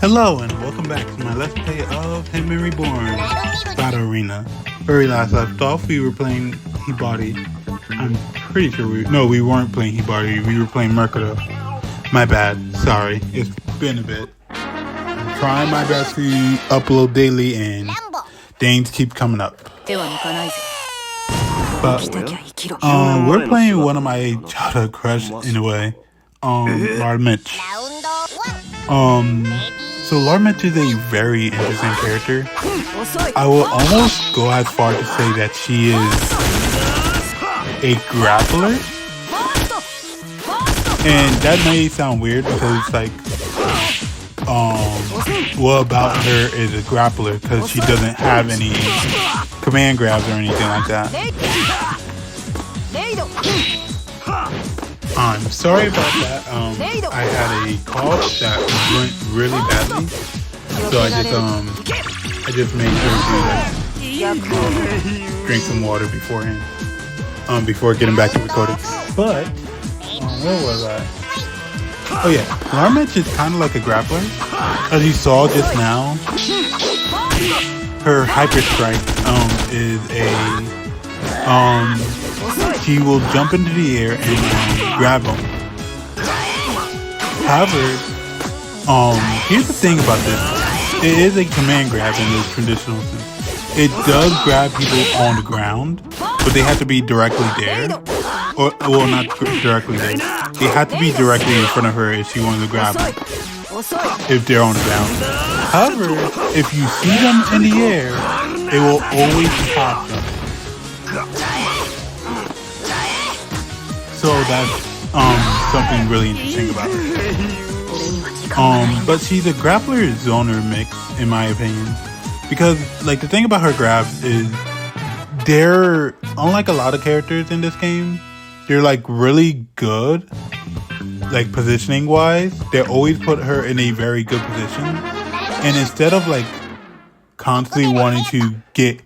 Hello and welcome back to my Let's Play of Hitman Reborn Battle Arena. Where we last left off, we were playing Hibari. I'm pretty sure we weren't playing Hibari, we were playing Mercado. My bad, sorry, it's been a bit. I'm trying my best to upload daily and things keep coming up. But we're playing one of my childhood crush in a way, Lal Mirch. So Lal Mirch is a very interesting character. I will almost go as far to say that she is a grappler. And that may sound weird because like, what about her is a grappler because she doesn't have any command grabs or anything like that. I'm sorry about that. I had a cough that went really badly, so I just made sure to drink some water beforehand, before getting back to recording. But where was I? Oh yeah, Lal Mirch is kind of like a grappler, as you saw just now. Her hyper strike is a she will jump into the air and grab him. However, here's the thing about this. It is a command grab in the traditional sense. It does grab people on the ground, but they have to be directly there. Or, well, not directly there. They have to be directly in front of her if she wants to grab them, if they're on the ground. However, if you see them in the air, it will always pop them. So that's something really interesting about her. But she's a grappler zoner mix, in my opinion, because like the thing about her grabs is they're, unlike a lot of characters in this game, they're like really good, like positioning wise. They always put her in a very good position, and instead of like constantly wanting to get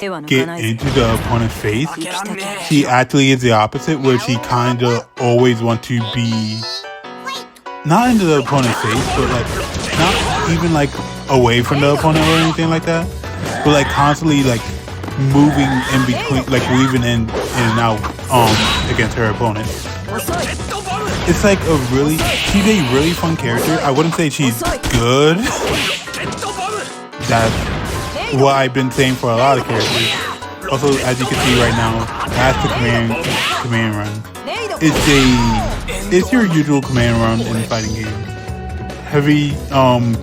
into the opponent's face, she actually is the opposite, where she kind of always wants to be not into the opponent's face, but like not even like away from the opponent or anything like that, but like constantly like moving in between, like weaving in and out against her opponent. It's like she's a really fun character. I wouldn't say she's good. That's what I've been saying for a lot of characters. Also, as you can see right now, that's the command run. It's your usual command run in a fighting game. Heavy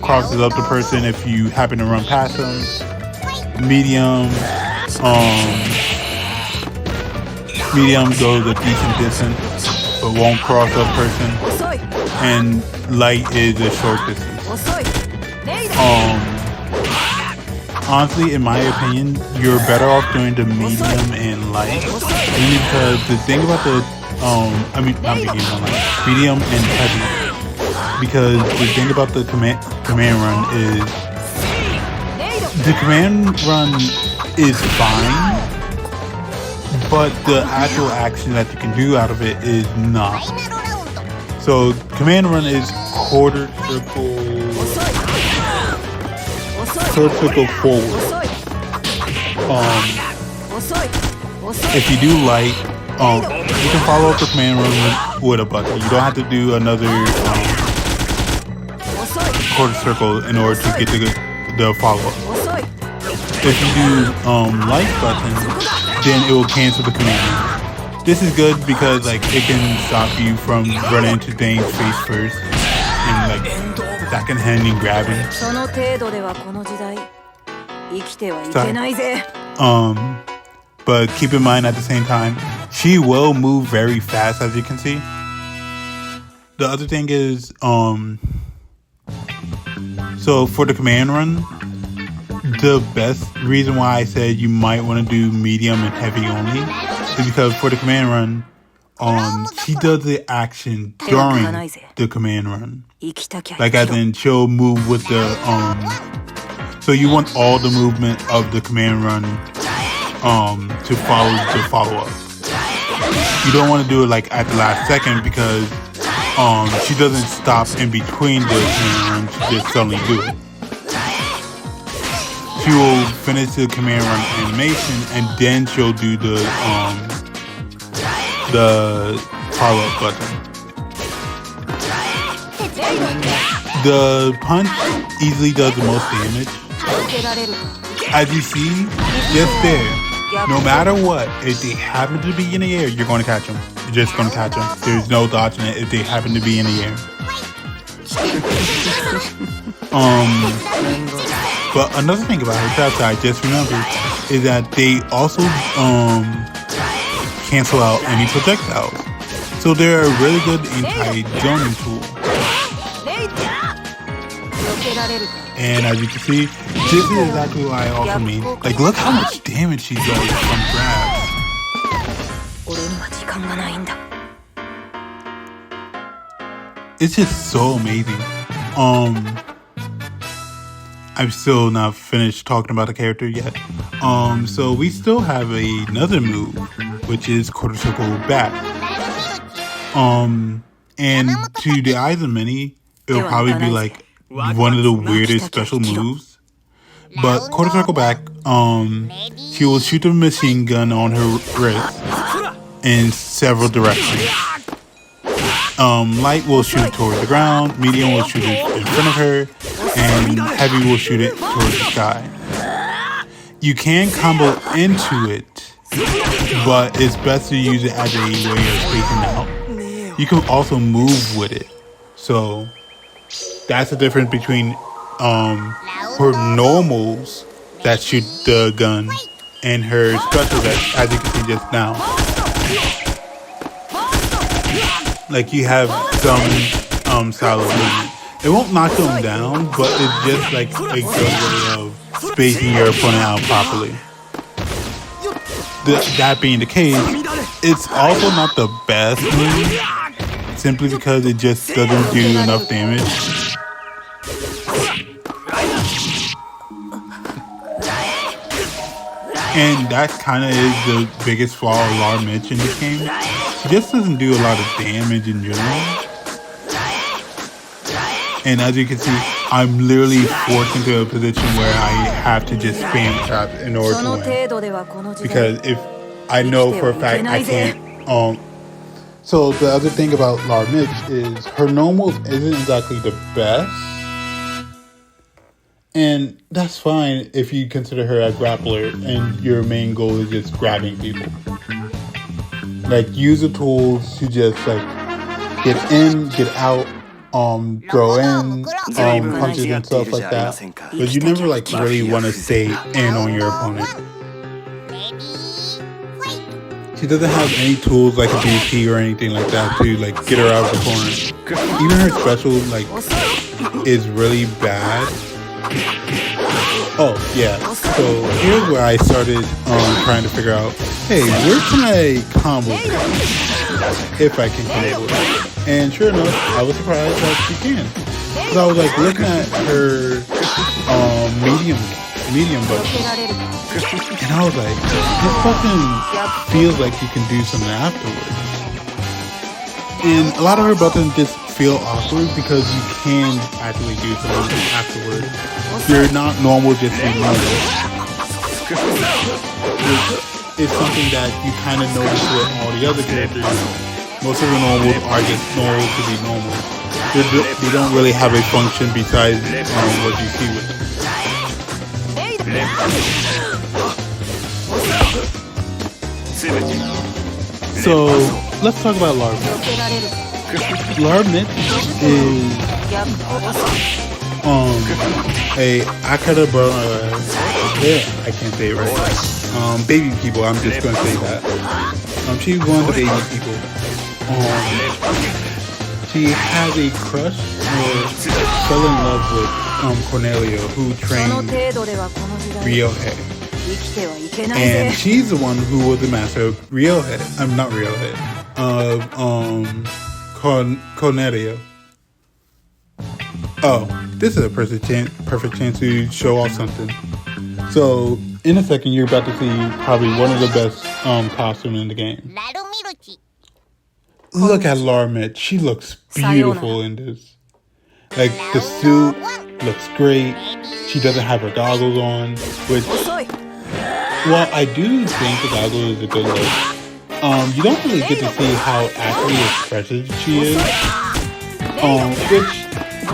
crosses up the person if you happen to run past them. Medium goes a decent distance but won't cross up person. And light is a short distance. Honestly, in my opinion, you're better off doing the medium and light, only because the thing about the medium and heavy, because the thing about the command run is the command run is fine, but the actual action that you can do out of it is not. So command run is quarter circle forward. If you do light, you can follow up the command run with a button. You don't have to do another quarter circle in order to get the follow up. If you do light button, then it will cancel the command run. This is good because like it can stop you from running into Dane's face first and like second handing grabbing. But keep in mind at the same time, she will move very fast, as you can see. The other thing is, so for the command run, the best reason why I said you might want to do medium and heavy only is because for the command run, she does the action during the command run. Like as in she'll move with the so you want all the movement of the command run to follow the follow up. You don't want to do it like at the last second because she doesn't stop in between the command runs, she just suddenly do it. She will finish the command run animation and then she'll do the power up button. The punch easily does the most damage. As you see, just there, no matter what, if they happen to be in the air, you're going to catch them. You're just going to catch them. There's no dodging it if they happen to be in the air. But another thing about her traps that I just remembered is that they also cancel out any projectiles. So they're a really good anti-zoning tool. And as you can see, this is exactly what I also mean. Like, look how much damage she does from grabs. It's just so amazing. I'm still not finished talking about the character yet. So we still have another move, which is quarter circle back. And to the eyes of many, it'll probably be like one of the weirdest special moves. But quarter circle back, she will shoot the machine gun on her wrist in several directions. Light will shoot it towards the ground, medium will shoot it in front of her, and heavy will shoot it towards the sky. You can combo into it, but it's best to use it as a way of spacing out. You can also move with it. So that's the difference between her normals that shoot the gun and her special that, as you can see just now. Like, you have some style of movement. It won't knock them down, but it's just like a good way of spacing your opponent out properly. That being the case, it's also not the best move, simply because it just doesn't do enough damage. And that kind of is the biggest flaw of Lal Mirch in this game. She just doesn't do a lot of damage in general. And as you can see, I'm literally forced into a position where I have to just spam traps in order to win. Because if I know for a fact I can't... So the other thing about Lal Mirch is her normals isn't exactly the best. And that's fine if you consider her a grappler and your main goal is just grabbing people. Like, use the tools to just like get in, get out, throw in, punches and stuff like that. But you never like really want to stay in on your opponent. She doesn't have any tools like a BP or anything like that to like get her out of the corner. Even her special like is really bad. Oh, yeah. So here's where I started trying to figure out, hey, where can I combo this? If I can combo it. And sure enough, I was surprised that she can. So I was like looking at her medium button. And I was like, this button feels like you can do something afterwards. And a lot of her buttons just feel awkward because you can actually do something afterwards. You're not normal just being normal. It's something that you kind of notice with all the other characters. Most of the normals are just normal to be normal. They don't really have a function besides what you see with them. So let's talk about Lal Mirch. Lal Mirch is a Akara I can't say it right. Baby people, I'm just gonna say that. She's one of the baby people. She has a crush or fell in love with Cornelia, who trained Ryohei. And she's the one who was the master of Ryohei. Not Ryohei. Of Cornelia. Oh, this is a perfect chance to show off something. So, in a second, you're about to see probably one of the best costumes in the game. look at Lal Mirch. She looks beautiful in this. Like, the suit looks great. She doesn't have her goggles on, which, well, I do think the goggles is a good look. You don't really get to see how actually expressive she is, which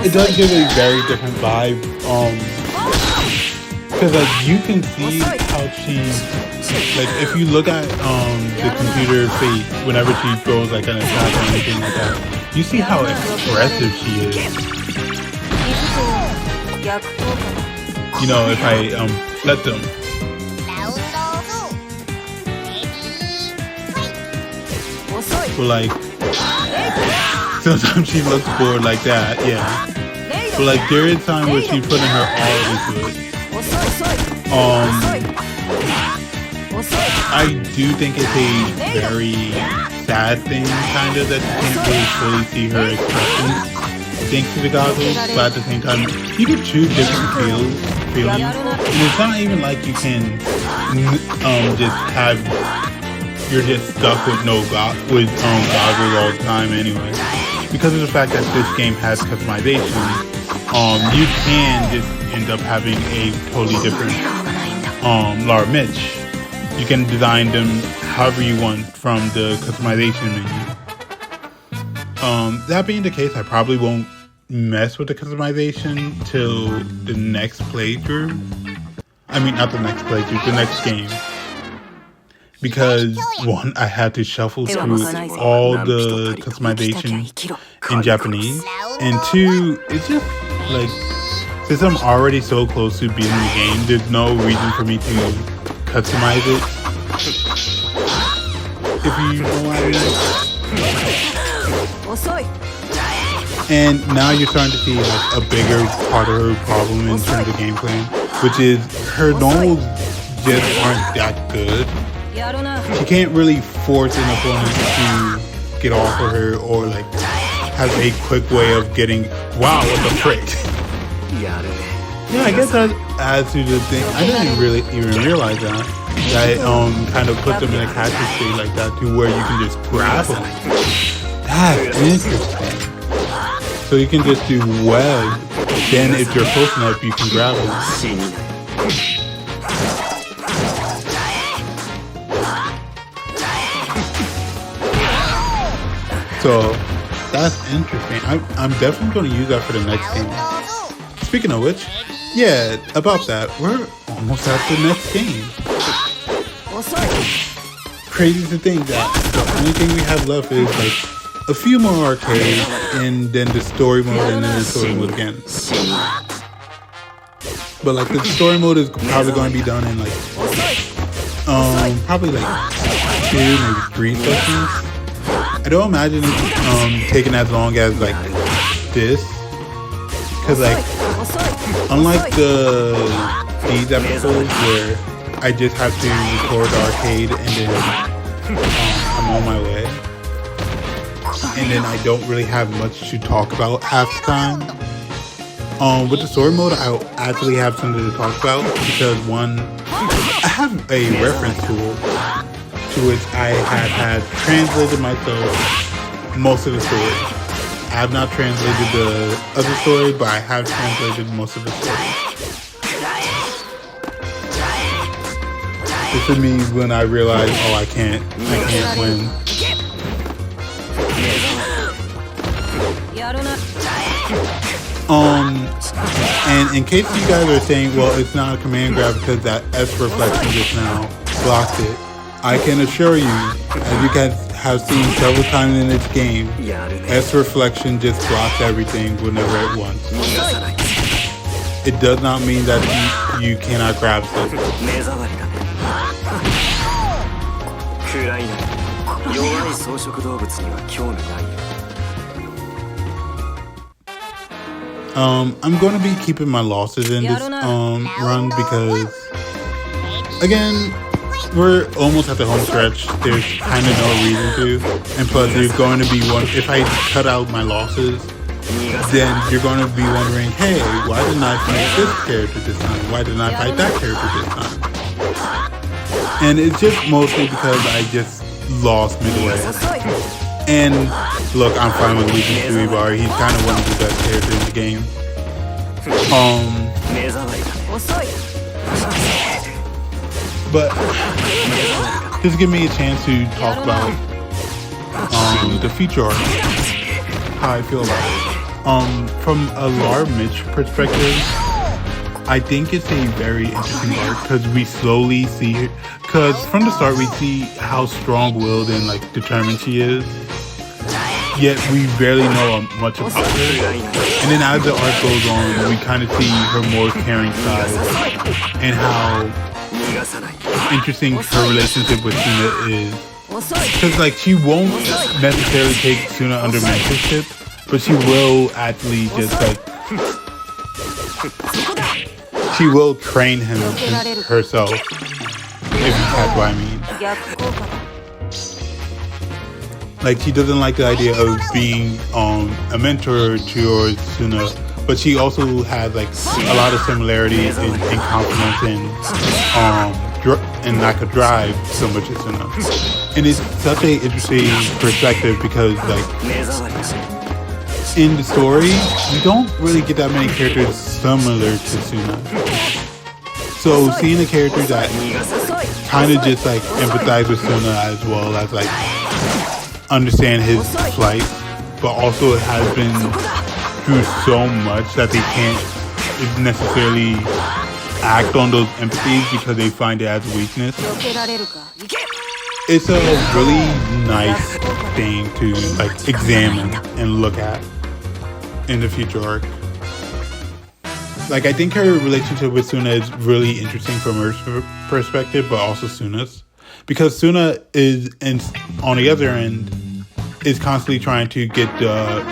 it does give a very different vibe. Because like you can see how she's like, if you look at the computer face whenever she throws like an attack or anything like that, you see how expressive she is. You know, if I let them. But like, sometimes she looks bored like that, yeah. But like, there is time where she's putting her all into it. I do think it's a very sad thing, kind of, that you can't really fully see her expressions thanks to the goggles, but at the same time, you can choose different feelings, and it's not even like you can just have, you're just stuck with goggles all the time anyway. Because of the fact that this game has customization, you can just end up having a totally different Lal Mirch. You can design them however you want from the customization menu. That being the case, I probably won't mess with the customization till the next playthrough. I mean, not the next playthrough, the next game. Because one, I had to shuffle through all the customization in Japanese, and two, it's just like, since I'm already so close to beating the game, there's no reason for me to customize it. If you know what I mean. And now you're starting to see like a bigger part of her problem in terms of gameplay, which is her normals just aren't that good. She can't really force an opponent to get off of her, or like have a quick way of getting, wow, what the frick. Yeah, I guess that adds to the thing. I didn't really even realize that kind of put them in a catcher state like that, to where you can just grab them. That's interesting. So you can just do web, then if you're close enough, you can grab them. So that's interesting. I'm definitely going to use that for the next game. Speaking of which, yeah, about that, we're almost at the next game. Crazy to think that the only thing we have left is like a few more arcades, and then the story mode, and then the story mode again. But like the story mode is probably going to be done in like probably like 2, maybe 3 sessions. I don't imagine it taking as long as like this, because like unlike these episodes where I just have to record the arcade and then I'm on my way, and then I don't really have much to talk about half the time. With the story mode, I'll actually have something to talk about, because one, I have a reference tool to which I had translated myself most of the story. I have not translated the other story, but I have translated most of the story. This is me when I realized, oh, I can't win. And in case you guys are saying, well, it's not a command grab because that S reflection just now blocked it, I can assure you, as you guys have seen several times in this game, S reflection just blocks everything whenever it wants. It does not mean that you cannot grab something. I'm going to be keeping my losses in this run, because again, we're almost at the home stretch. There's kind of no reason to, and plus there's going to be one, if I cut out my losses, then you're going to be wondering, hey, why didn't I fight this character this time? Why didn't I fight that character this time? And it's just mostly because I just lost midway. And look, I'm fine with losing to Ibar. He's kind of one of the best characters in the game. But just give me a chance to talk about the feature arc, how I feel about it. From a Lal Mirch perspective, I think it's a very interesting arc because we slowly see her. Because from the start we see how strong-willed and like determined she is, yet we barely know much about her. And then as the arc goes on, we kind of see her more caring side and how interesting her relationship with Suna is. Because like she won't necessarily take Suna under mentorship, but she will actually just like she will train him herself, if you catch what I mean. Like she doesn't like the idea of being a mentor to Suna, but she also has like a lot of similarities in confidence and lack of drive so much as Suna. And it's such an interesting perspective because like in the story, we don't really get that many characters similar to Suna. So seeing a character that kind of just like empathize with Suna as well as like understand his plight, but also has been through so much that they can't necessarily act on those empathies because they find it as weakness. It's a really nice thing to like examine and look at in the future arc. Like I think her relationship with Suna is really interesting from her perspective, but also Suna's, because Suna is on the other end is constantly trying to get the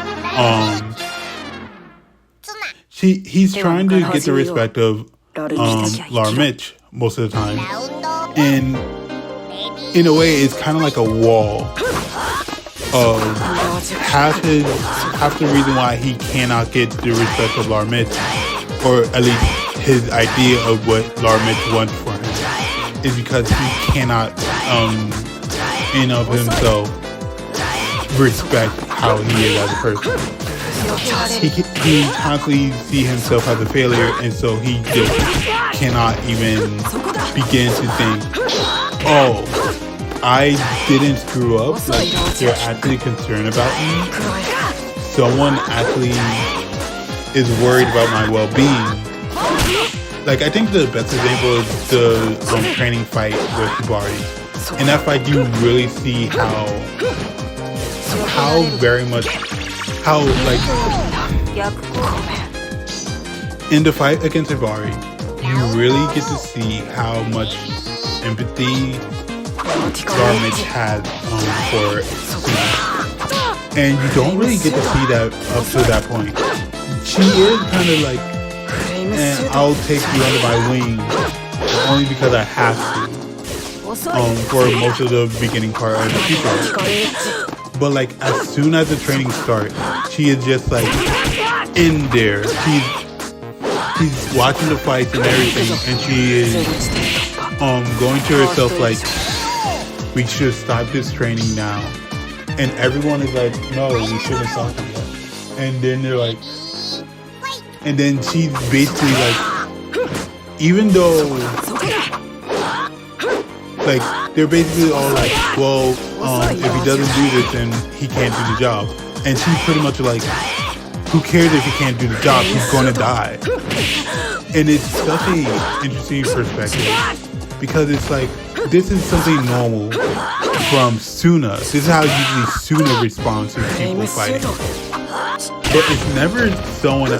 he's trying to get the respect of Lal Mirch most of the time, and in a way it's kind of like a wall of half the reason why he cannot get the respect of Lal Mirch, or at least his idea of what Lal Mirch wants for him, is because he cannot in of himself respect how he is as a person. He constantly see himself as a failure, and so he just cannot even begin to think, oh, I didn't screw up. Like, they're actually concerned about me. Someone actually is worried about my well-being. Like, I think the best example is the training fight with Hibari. In that fight, you really see how very much, how like, in the fight against Hibari, you really get to see how much empathy Lal Mirch has for Suna. And you don't really get to see that up to that point. She is kind of like, and I'll take you under my wing only because I have to, for most of the beginning part of the future. But like, as soon as the training starts, she is just like in there. She's watching the fights and everything, and she is going to herself like, we should stop this training now. And everyone is like, no, we shouldn't stop it yet. And then they're like, and then she's basically like, even though, like, they're basically all like, well, if he doesn't do this, then he can't do the job. And she's pretty much like, who cares if he can't do the job? He's going to die. And it's such an interesting perspective, because it's like, this is something normal from Suna. This is how usually Suna responds to people fighting. But it's never someone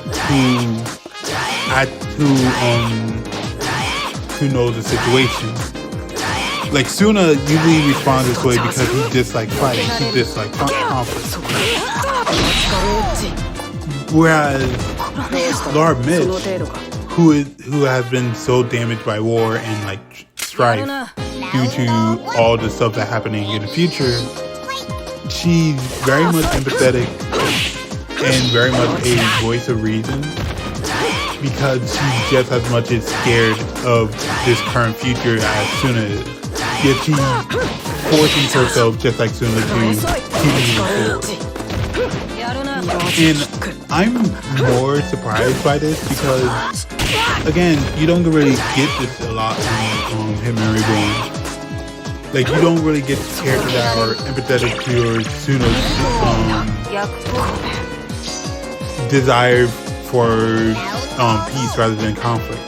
who knows the situation. Like, Suna usually responds this way because he's just like fighting. He's just like conflict. Whereas Lal Mirch, who has been so damaged by war and like strife due to all the stuff that's happening in the future, she's very much empathetic and very much a voice of reason, because she just as much is scared of this current future as Suna is. Yet she's forcing herself, just like Suna, to keep moving forward. And I'm more surprised by this because, again, you don't really get this a lot in Hitman Reborn. Like, you don't really get characters that are empathetic to your Suno's desire for peace rather than conflict.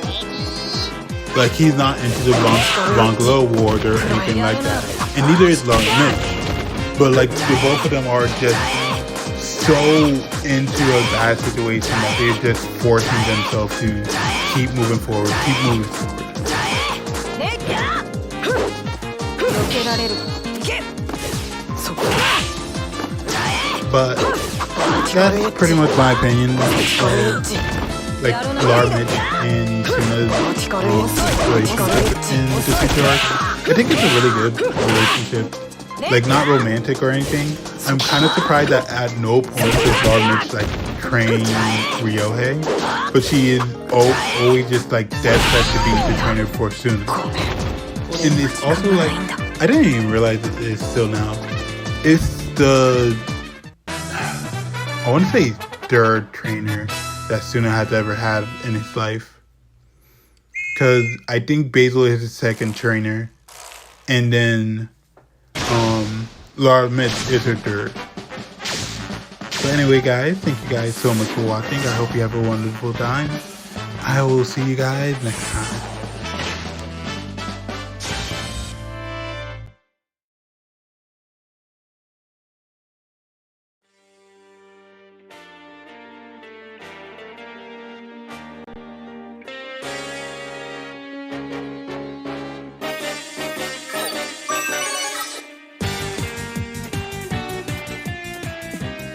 Like, he's not into the Bangla wars or anything like that. And neither is Lal Mirch. But, like, the both of them are just so into a bad situation that they're just forcing themselves to keep moving forward, keep moving forward. But that's pretty much my opinion of like Lal Mirch and Suna's relationship in the future arc. I think it's a really good relationship. Like, not romantic or anything. I'm kind of surprised that at no point does Lal Mirch like train Ryohei, but she is always just like dead set to be the trainer for Suna. And it's also like, I didn't even realize it's still now. It's the, I want to say third trainer that Suna has ever had in his life. Because I think Basil is his second trainer. And then Lal Mirch is her third. So anyway, guys, thank you guys so much for watching. I hope you have a wonderful time. I will see you guys next time.